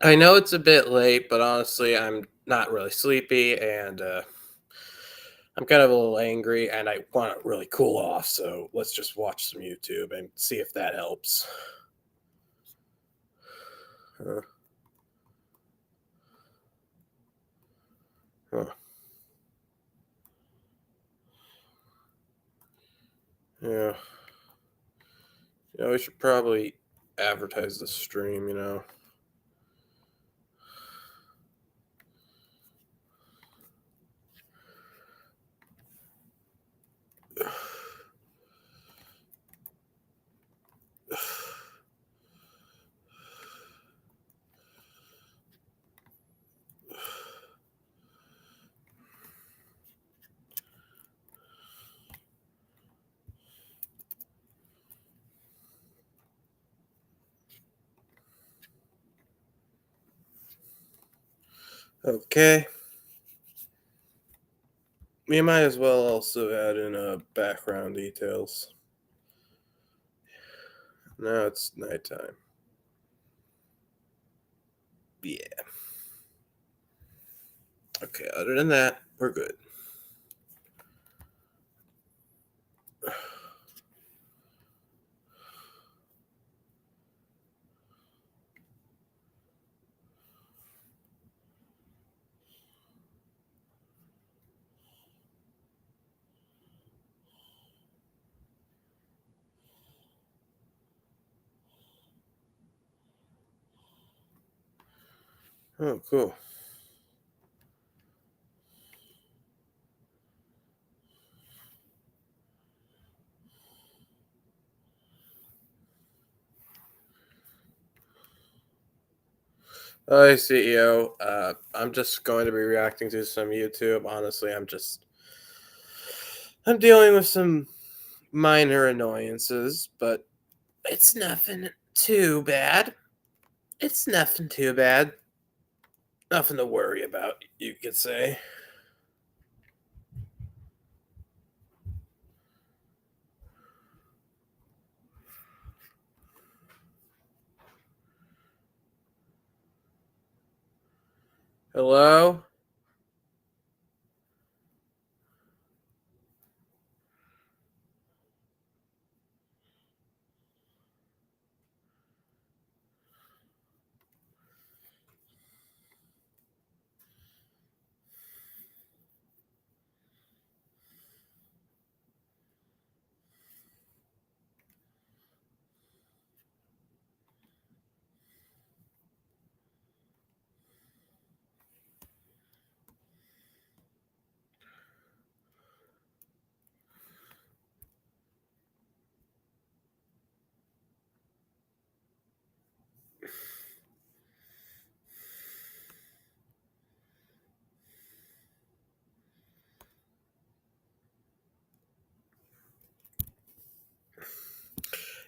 I know it's a bit late, but honestly, I'm not really sleepy and I'm kind of a little angry and I want to really cool off. So let's just watch some YouTube and see if that helps. Uh, huh. Yeah. We should probably advertise the stream. Okay. We might as well also add in background details. Now it's nighttime. Yeah. Okay, other than that, we're good. Oh, cool. Hi, CEO. I'm just going to be reacting to some YouTube. Honestly, I'm dealing with some minor annoyances, but it's nothing too bad. It's nothing too bad. Nothing to worry about, you could say. Hello?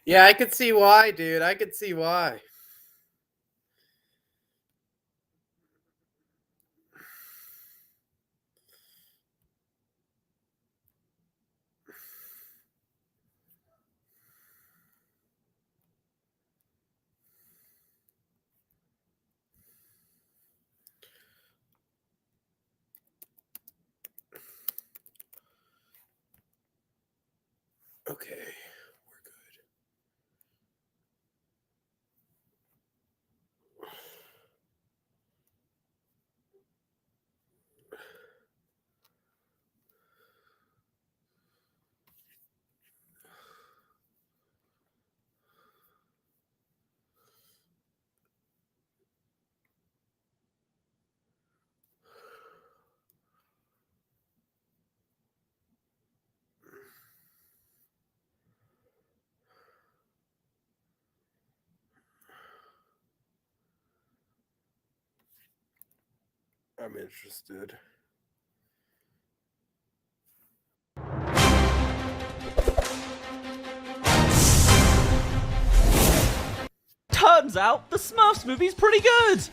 Yeah, I could see why, dude. I could see why. Okay, we're good. I'm interested. Turns out the Smurfs movie's pretty good!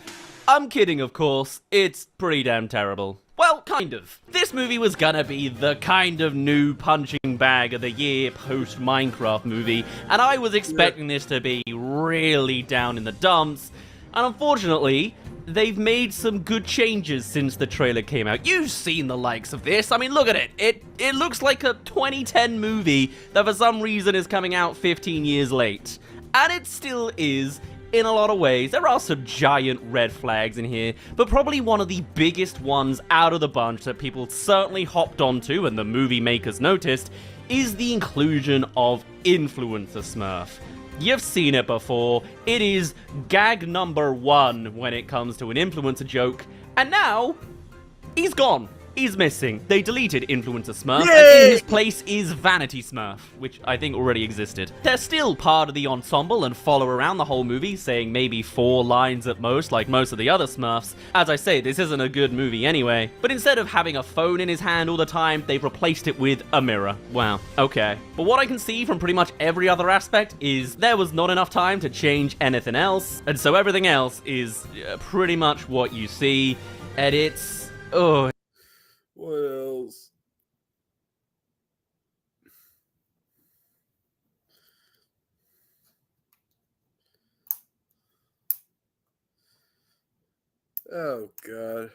I'm kidding, of course. It's pretty damn terrible. Well, kind of. This movie was gonna be the kind of new punching bag of the year post-Minecraft movie, and I was expecting this to be really down in the dumps, And unfortunately, they've made some good changes since the trailer came out. You've seen the likes of this. I mean, look at it. It looks like a 2010 movie that for some reason is coming out 15 years late. And it still is, in a lot of ways. There are some giant red flags in here, but probably one of the biggest ones out of the bunch that people certainly hopped onto and the movie makers noticed is the inclusion of Influencer Smurf. You've seen it before. It is gag number 1 when it comes to an influencer joke, and now he's gone. He's missing. They deleted Influencer Smurf, and in his place is Vanity Smurf, which I think already existed. They're still part of the ensemble and follow around the whole movie, saying maybe 4 lines at most, like most of the other Smurfs. As I say, this isn't a good movie anyway. But instead of having a phone in his hand all the time, they've replaced it with a mirror. Wow, okay. But what I can see from pretty much every other aspect is there was not enough time to change anything else, and so everything else is pretty much what you see, and it's... oh. What else? Oh, God.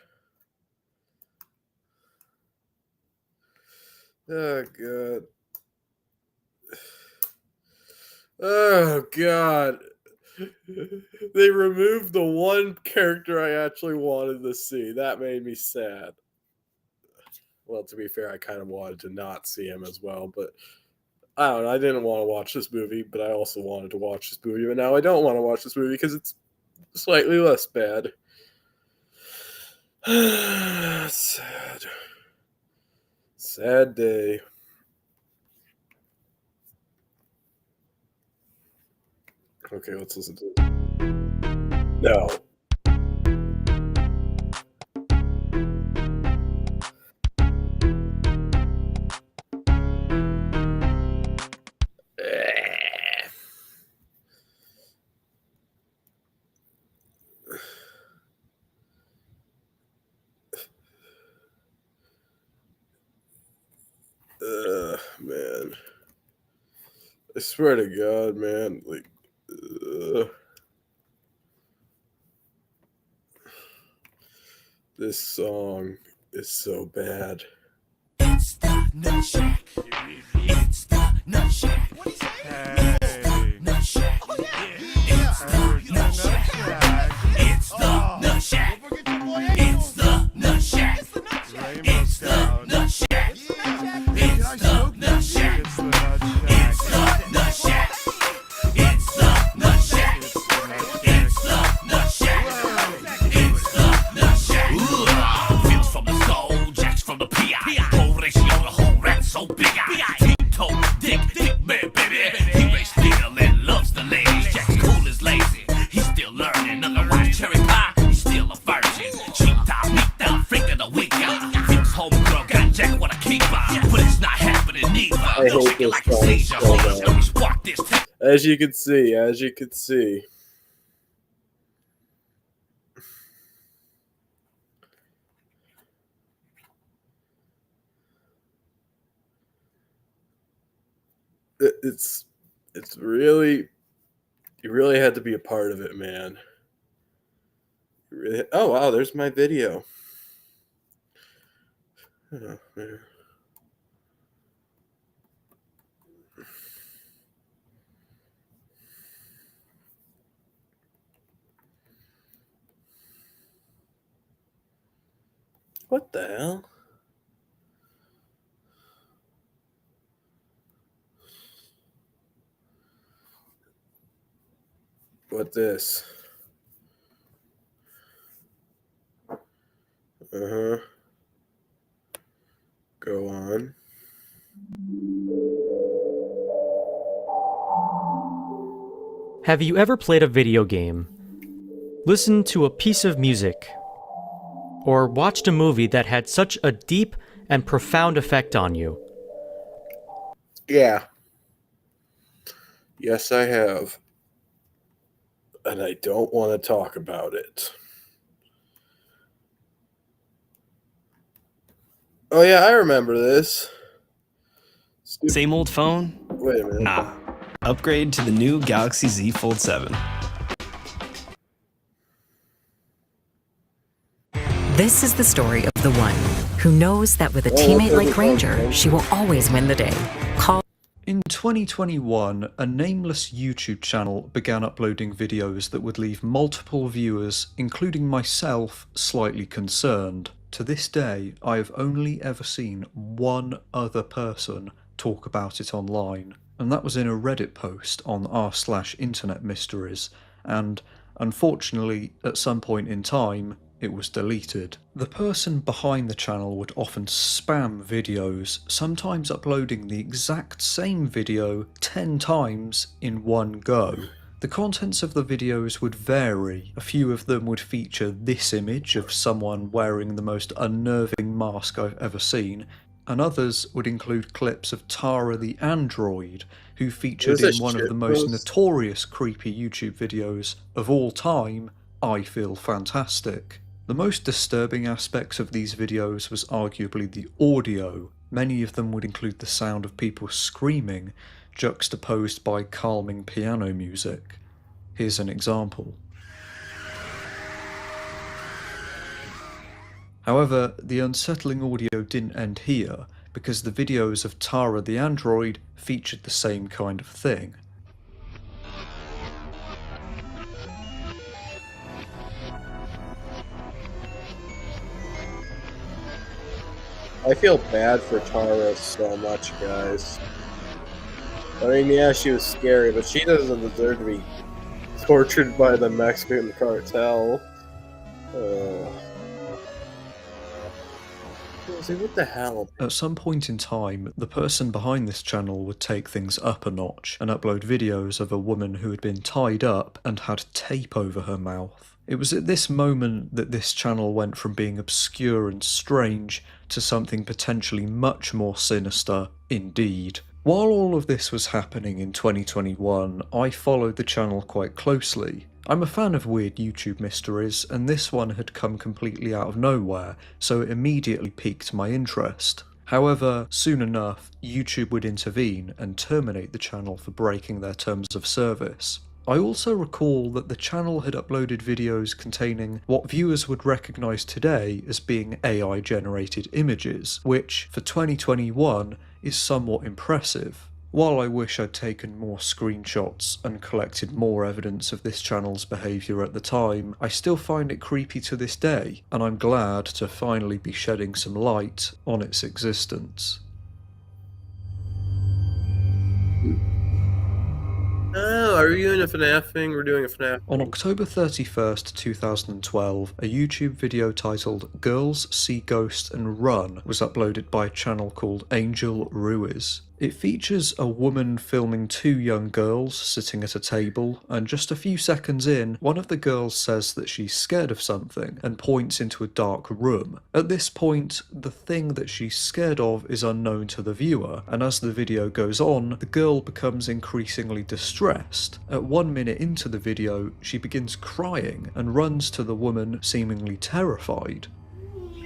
Oh, God. Oh, God. They removed the one character I actually wanted to see. That made me sad. Well, to be fair, I kind of wanted to not see him as well, but I don't know. I didn't want to watch this movie, but I also wanted to watch this movie. But now I don't want to watch this movie because it's slightly less bad. Sad. Sad day. Okay, let's listen to it. No. Man. I swear to God, man. Like, this song is so bad. It's the Nut Shack. It's the Nut Shack. What do you say? Hey. Nut Shack. Oh, yeah. It's the Nut Shack. It's the Nut Shack. Don't forget your boy It's the Nut Shack. It's the Nut Shack. It's the Nut Shack. It's the Nut Shack. It's the Nut Shack. It's the Nut Shack. It's the Nut Shack. It's the Nut Shack. Views from the soul, jacks from the PI. Whole ratio, the whole rat so big I. Deep-toe, dick man, baby. He raised steel and loves the ladies. Jack's cool as lazy. He's still learning. Otherwise, cherry pie, he's still a virgin. Cheap top, meet the freak of the week. Views homegirl got Jack what a keep on. But it's not happening either. I hate this song so bad. As you can see, it's really, you really had to be a part of it, man. You really, oh wow, there's my video. Oh, man. What the hell? What this? Uh-huh. Go on. Have you ever played a video game, listened to a piece of music, or watched a movie that had such a deep and profound effect on you? Yeah. Yes, I have. And I don't want to talk about it. Oh yeah, I remember this. Same old phone? Wait a minute. Nah. Upgrade to the new Galaxy Z Fold 7. This is the story of the one who knows that with a teammate like Granger, she will always win the day. Call. In 2021, a nameless YouTube channel began uploading videos that would leave multiple viewers, including myself, slightly concerned. To this day, I have only ever seen one other person talk about it online, and that was in a Reddit post on r/internet mysteries, and unfortunately, at some point in time, it was deleted. The person behind the channel would often spam videos, sometimes uploading the exact same video 10 times in one go. The contents of the videos would vary. A few of them would feature this image of someone wearing the most unnerving mask I've ever seen, and others would include clips of Tara the android, who featured in one of the most notorious creepy YouTube videos of all time, I Feel Fantastic. The most disturbing aspects of these videos was arguably the audio. Many of them would include the sound of people screaming, juxtaposed by calming piano music. Here's an example. However, the unsettling audio didn't end here, because the videos of Tara the android featured the same kind of thing. I feel bad for Tara so much, guys. I mean, yeah, she was scary, but she doesn't deserve to be tortured by the Mexican cartel. What the hell? At some point in time, the person behind this channel would take things up a notch and upload videos of a woman who had been tied up and had tape over her mouth. It was at this moment that this channel went from being obscure and strange to something potentially much more sinister indeed. While all of this was happening in 2021, I followed the channel quite closely. I'm a fan of weird YouTube mysteries, and this one had come completely out of nowhere, so it immediately piqued my interest. However, soon enough, YouTube would intervene and terminate the channel for breaking their terms of service. I also recall that the channel had uploaded videos containing what viewers would recognise today as being AI-generated images, which, for 2021, is somewhat impressive. While I wish I'd taken more screenshots and collected more evidence of this channel's behaviour at the time, I still find it creepy to this day, and I'm glad to finally be shedding some light on its existence. Oh, are we doing a FNAF thing? We're doing a FNAF. On October 31st, 2012, a YouTube video titled Girls See Ghosts and Run was uploaded by a channel called Angel Ruiz. It features a woman filming two young girls sitting at a table, and just a few seconds in, one of the girls says that she's scared of something and points into a dark room. At this point, the thing that she's scared of is unknown to the viewer, and as the video goes on, the girl becomes increasingly distressed. At 1 minute into the video, she begins crying and runs to the woman, seemingly terrified.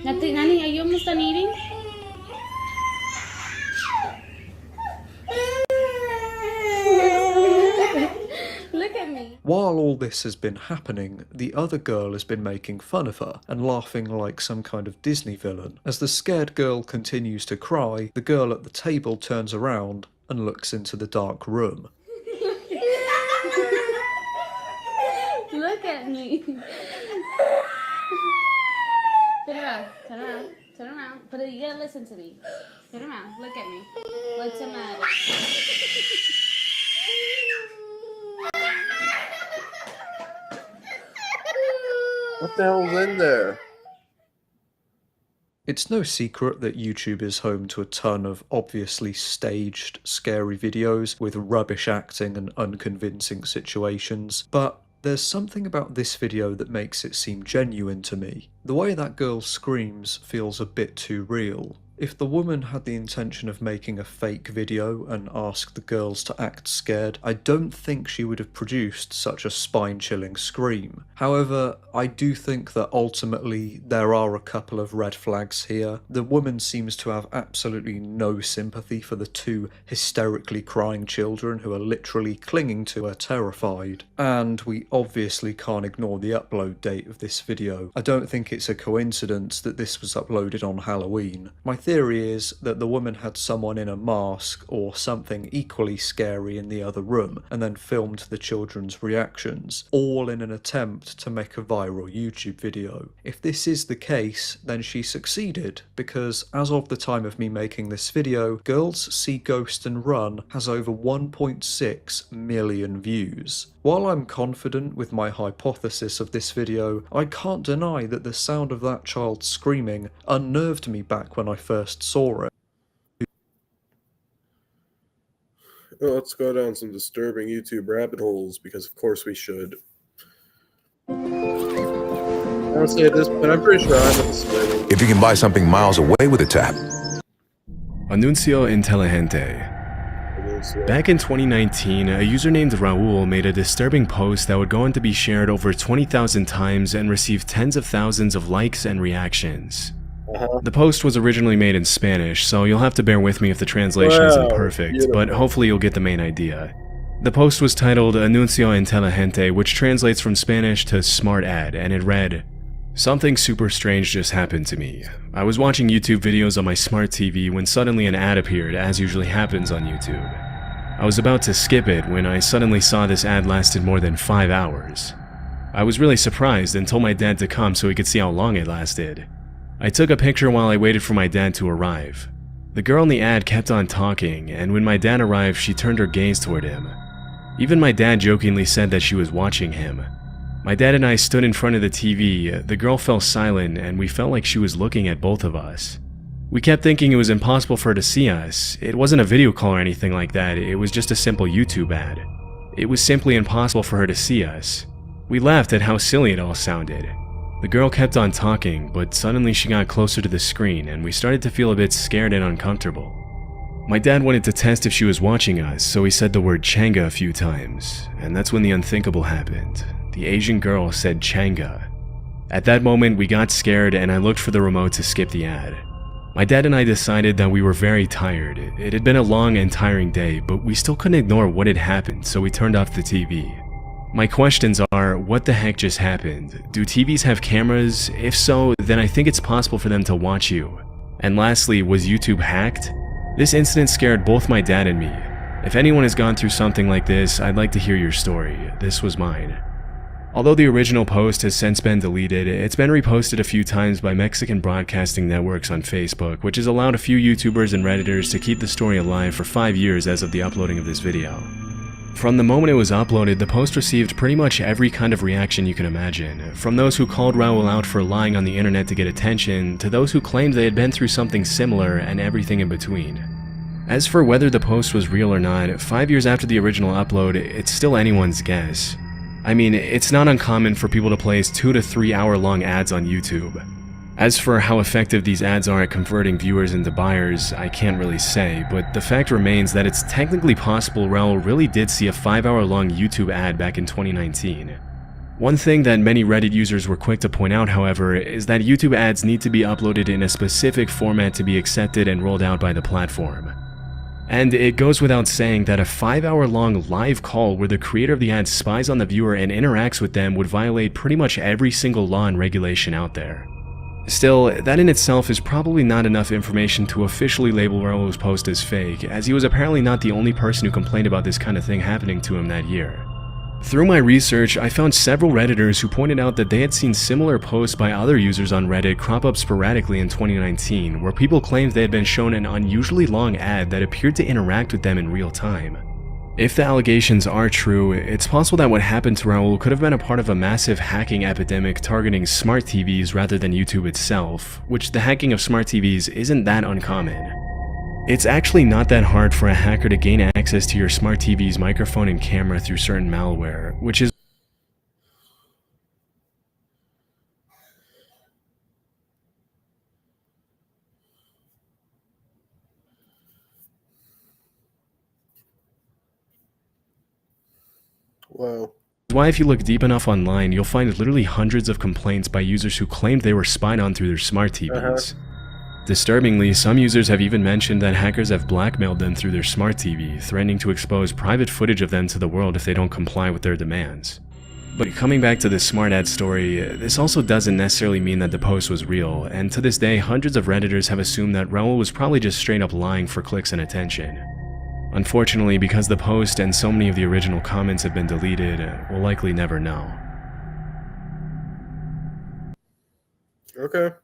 Nani, are you almost done eating? Look at me. While all this has been happening, the other girl has been making fun of her and laughing like some kind of Disney villain. As the scared girl continues to cry, the girl at the table turns around and looks into the dark room. Look at me. Turn around, turn around, turn around. But you gotta listen to me. Turn around, look at me. What's the matter? What the hell's in there? It's no secret that YouTube is home to a ton of obviously staged, scary videos with rubbish acting and unconvincing situations, but there's something about this video that makes it seem genuine to me. The way that girl screams feels a bit too real. If the woman had the intention of making a fake video and asked the girls to act scared, I don't think she would have produced such a spine-chilling scream. However, I do think that ultimately there are a couple of red flags here. The woman seems to have absolutely no sympathy for the two hysterically crying children who are literally clinging to her terrified. And we obviously can't ignore the upload date of this video. I don't think it's a coincidence that this was uploaded on Halloween. My theory is that the woman had someone in a mask or something equally scary in the other room and then filmed the children's reactions, all in an attempt to make a viral YouTube video. If this is the case, then she succeeded, because as of the time of me making this video, Girls See Ghost and Run has over 1.6 million views. While I'm confident with my hypothesis of this video, I can't deny that the sound of that child screaming unnerved me back when I first saw it. Well, let's go down some disturbing YouTube rabbit holes, because of course we should. I don't say this, but I'm pretty sure I'm at the swing. If you can buy something miles away with a tap. Anuncio Inteligente. Back in 2019, a user named Raul made a disturbing post that would go on to be shared over 20,000 times and receive tens of thousands of likes and reactions. The post was originally made in Spanish, so you'll have to bear with me if the translation isn't perfect, but hopefully you'll get the main idea. The post was titled Anuncio Inteligente, which translates from Spanish to smart ad, and it read, "Something super strange just happened to me. I was watching YouTube videos on my smart TV when suddenly an ad appeared, as usually happens on YouTube. I was about to skip it when I suddenly saw this ad lasted more than 5 hours. I was really surprised and told my dad to come so he could see how long it lasted. I took a picture while I waited for my dad to arrive. The girl in the ad kept on talking, and when my dad arrived, she turned her gaze toward him. Even my dad jokingly said that she was watching him. My dad and I stood in front of the TV, the girl fell silent, and we felt like she was looking at both of us. We kept thinking it was impossible for her to see us. It wasn't a video call or anything like that, it was just a simple YouTube ad. It was simply impossible for her to see us. We laughed at how silly it all sounded. The girl kept on talking, but suddenly she got closer to the screen, and we started to feel a bit scared and uncomfortable. My dad wanted to test if she was watching us, so he said the word Changa a few times, and that's when the unthinkable happened. The Asian girl said Changa. At that moment, we got scared, and I looked for the remote to skip the ad. My dad and I decided that we were very tired. It had been a long and tiring day, but we still couldn't ignore what had happened, so we turned off the TV. My questions are, what the heck just happened? Do TVs have cameras? If so, then I think it's possible for them to watch you. And lastly, was YouTube hacked? This incident scared both my dad and me. If anyone has gone through something like this, I'd like to hear your story. This was mine. Although the original post has since been deleted, it's been reposted a few times by Mexican broadcasting networks on Facebook, which has allowed a few YouTubers and Redditors to keep the story alive for 5 years as of the uploading of this video. From the moment it was uploaded, the post received pretty much every kind of reaction you can imagine, from those who called Raul out for lying on the internet to get attention, to those who claimed they had been through something similar, and everything in between. As for whether the post was real or not, 5 years after the original upload, it's still anyone's guess. I mean, it's not uncommon for people to place 2 to 3 hour long ads on YouTube. As for how effective these ads are at converting viewers into buyers, I can't really say, but the fact remains that it's technically possible Raul really did see a 5 hour long YouTube ad back in 2019. One thing that many Reddit users were quick to point out, however, is that YouTube ads need to be uploaded in a specific format to be accepted and rolled out by the platform. And it goes without saying that a 5 hour long live call where the creator of the ad spies on the viewer and interacts with them would violate pretty much every single law and regulation out there. Still, that in itself is probably not enough information to officially label Raul's post as fake, as he was apparently not the only person who complained about this kind of thing happening to him that year. Through my research, I found several Redditors who pointed out that they had seen similar posts by other users on Reddit crop up sporadically in 2019, where people claimed they had been shown an unusually long ad that appeared to interact with them in real time. If the allegations are true, it's possible that what happened to Raul could have been a part of a massive hacking epidemic targeting smart TVs rather than YouTube itself, which the hacking of smart TVs isn't that uncommon. It's actually not that hard for a hacker to gain access to your smart TV's microphone and camera through certain malware, which is Whoa. Why, if you look deep enough online, you'll find literally hundreds of complaints by users who claimed they were spied on through their smart TVs. Disturbingly, some users have even mentioned that hackers have blackmailed them through their smart TV, threatening to expose private footage of them to the world if they don't comply with their demands. But coming back to this smart ad story, this also doesn't necessarily mean that the post was real, and to this day, hundreds of Redditors have assumed that Raul was probably just straight up lying for clicks and attention. Unfortunately, because the post and so many of the original comments have been deleted, we'll likely never know. Okay.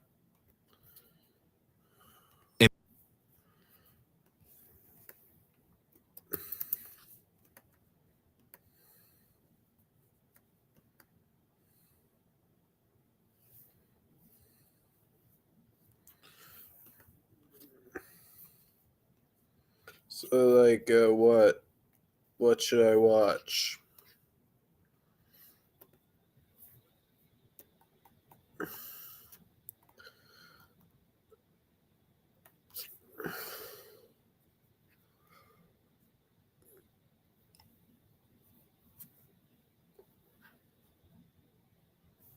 So, like, what? What should I watch?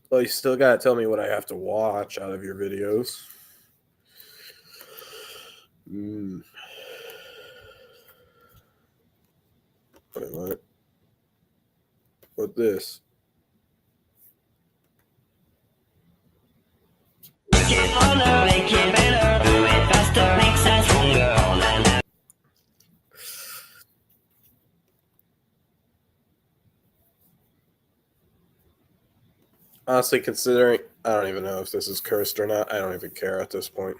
Well, you still gotta tell me what I have to watch out of your videos. Wait, what? What this? Honestly, considering I don't even know if this is cursed or not, I don't even care at this point.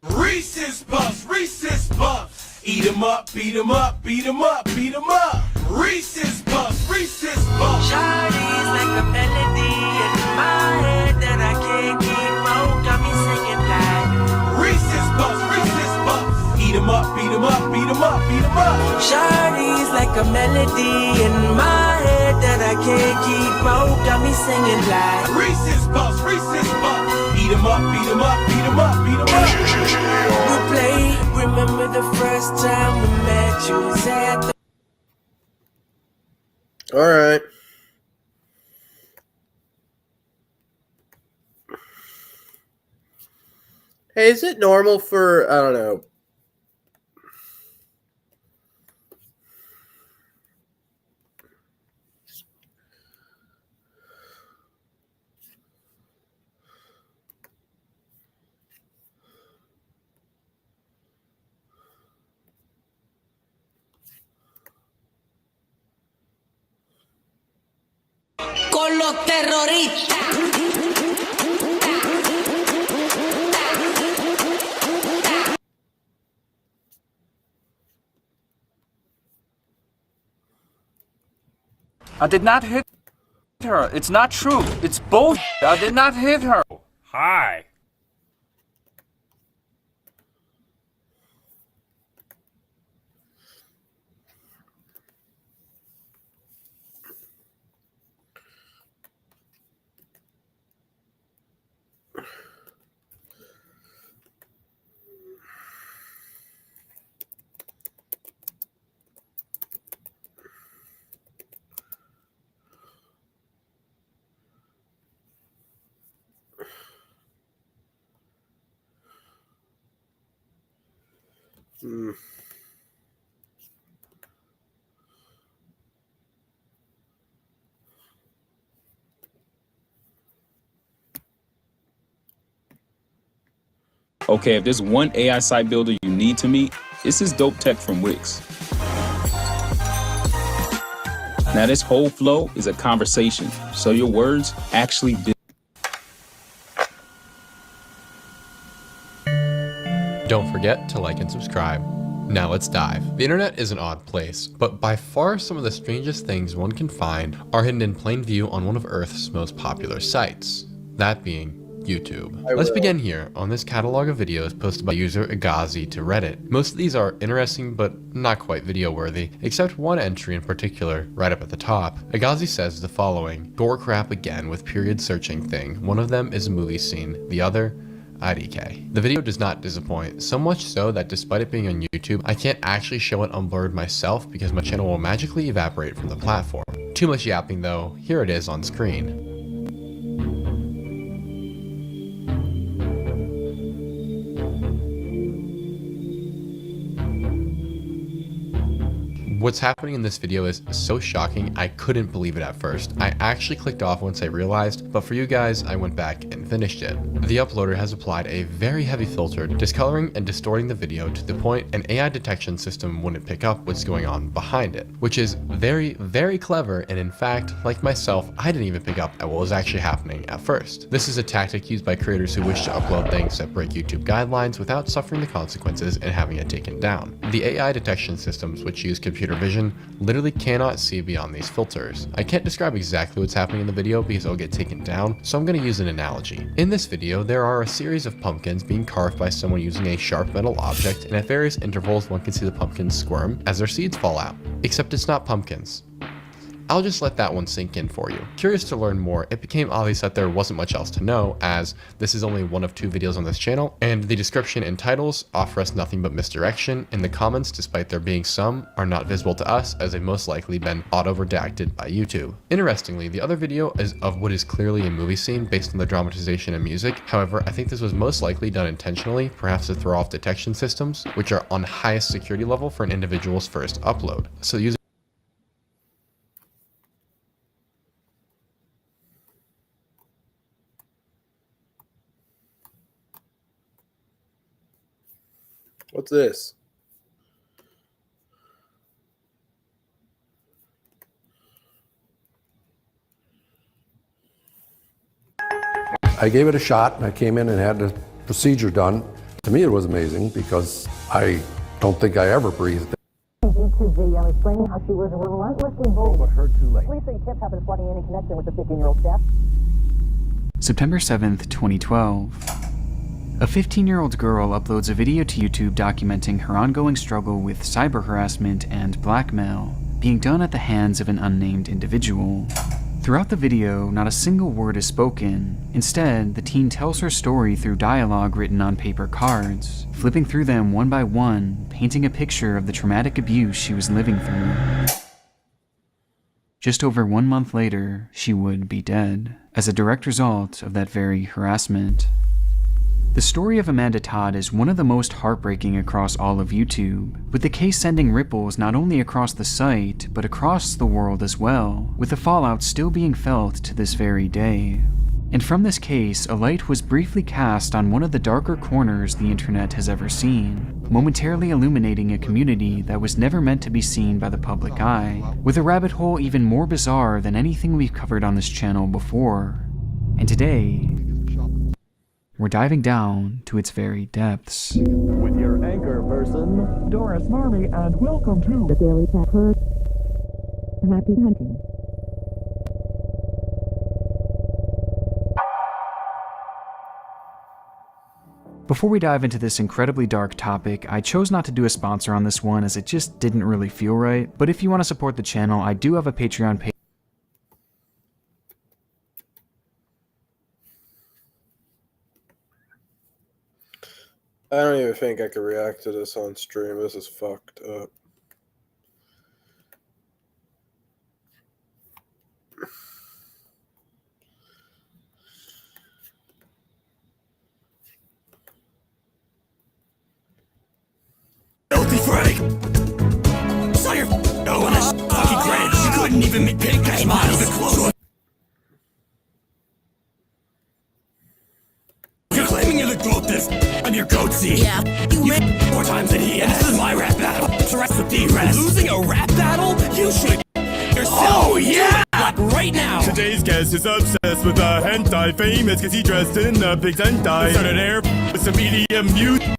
Reese's Puffs, eat 'em up, beat 'em up, beat 'em up, beat 'em up. Reese's Puffs. Shawty's like a melody in my head that I can't keep out, got me singing like Reese's Puffs, eat 'em up, beat 'em up, beat 'em up, beat 'em up. Shawty's like a melody in my head that I can't keep out, got me singing like Reese's Puffs, eat 'em up, beat 'em up, beat 'em up, beat 'em up. Replay, remember the first time we met, you was at the All right. Hey, is it normal for, I don't know, con los terroristas? I did not hit her. It's not true. It's bullshit. I did not hit her. Hi. Okay, if there's one AI site builder you need to meet, it's this dope tech from Wix. Now this whole flow is a conversation, so your words actually build. Don't forget to like and subscribe. Now let's dive. The internet is an odd place, but by far some of the strangest things one can find are hidden in plain view on one of Earth's most popular sites, that being YouTube. I Let's will. begin here on this catalog of videos posted by user Agazi to Reddit. Most of these are interesting but not quite video worthy, except one entry in particular, right up at the top. Agazi says the following: gore crap again with period searching thing. One of them is a movie scene, the other IDK. The video does not disappoint, so much so that despite it being on YouTube, I can't actually show it unblurred myself because my channel will magically evaporate from the platform. Too much yapping though, here it is on screen. What's happening in this video is so shocking, I couldn't believe it at first. I actually clicked off once I realized, but for you guys, I went back and finished it. The uploader has applied a very heavy filter, discoloring and distorting the video to the point an AI detection system wouldn't pick up what's going on behind it, which is very, very clever, and in fact, like myself, I didn't even pick up at what was actually happening at first. This is a tactic used by creators who wish to upload things that break YouTube guidelines without suffering the consequences and having it taken down. The AI detection systems, which use computer vision, literally cannot see beyond these filters. I can't describe exactly what's happening in the video because it'll get taken down, so I'm going to use an analogy. In this video, there are a series of pumpkins being carved by someone using a sharp metal object, and at various intervals one can see the pumpkins squirm as their seeds fall out. Except it's not pumpkins. I'll just let that one sink in for you. Curious to learn more, it became obvious that there wasn't much else to know, as this is only one of 2 videos on this channel, and the description and titles offer us nothing but misdirection, and the comments, despite there being some, are not visible to us as they've most likely been auto-redacted by YouTube. Interestingly, the other video is of what is clearly a movie scene based on the dramatization and music. However, I think this was most likely done intentionally, perhaps to throw off detection systems, which are on highest security level for an individual's first upload. So using What's this? I gave it a shot and I came in and had the procedure done. To me, it was amazing because I don't think I ever breathed. YouTube video explaining how she was relentlessly bullied. But heard too late. Police say Kip happened flooding any connection with the 15-year-old chef. September 7th, 2012. A 15-year-old girl uploads a video to YouTube documenting her ongoing struggle with cyber harassment and blackmail being done at the hands of an unnamed individual. Throughout the video, not a single word is spoken. Instead, the teen tells her story through dialogue written on paper cards, flipping through them one by one, painting a picture of the traumatic abuse she was living through. Just over 1 month later, she would be dead, as a direct result of that very harassment. The story of Amanda Todd is one of the most heartbreaking across all of YouTube, with the case sending ripples not only across the site, but across the world as well, with the fallout still being felt to this very day. And from this case, a light was briefly cast on one of the darker corners the internet has ever seen, momentarily illuminating a community that was never meant to be seen by the public eye, with a rabbit hole even more bizarre than anything we've covered on this channel before. And today, we're diving down to its very depths. With your anchor person, Doris Marmy, and welcome to The Daily Pepper. Happy hunting. Before we dive into this incredibly dark topic, I chose not to do a sponsor on this one as it just didn't really feel right, but if you want to support the channel, I do have a Patreon page. I don't even think I could react to this on stream. This is fucked up. Filthy Frank! Saw your no on this fucking granite. You couldn't even meet pink guy smile even close. You're claiming you're the goatess. I'm your goat seed. Yeah, you ran 4 times than he has. This is my rap battle. The rest of the rest. Losing a rap battle? You should yourself. Oh yeah! Like right now. Today's guest is obsessed with the hentai, famous cause he dressed in the pig's hentai. Started air with some EDM music.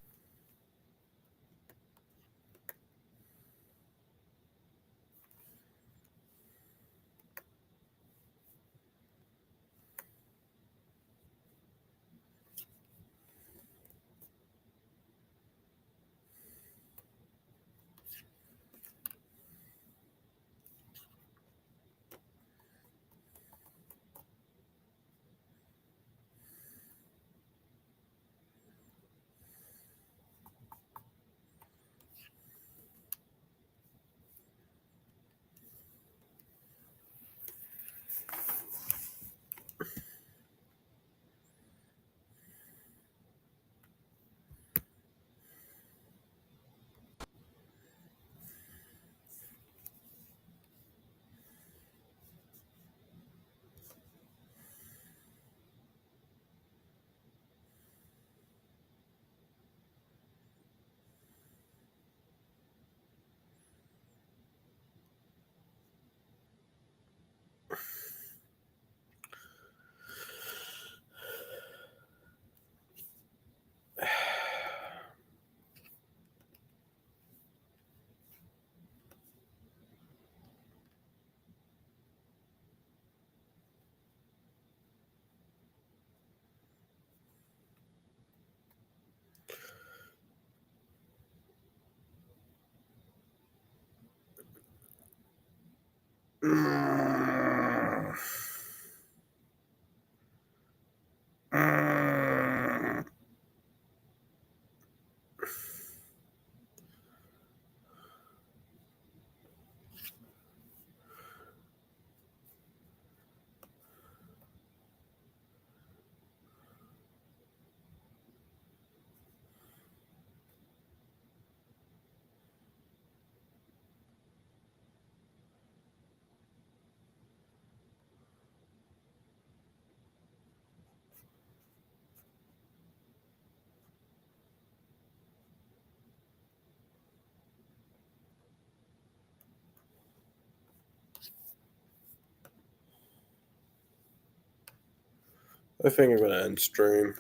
I think I'm gonna end stream.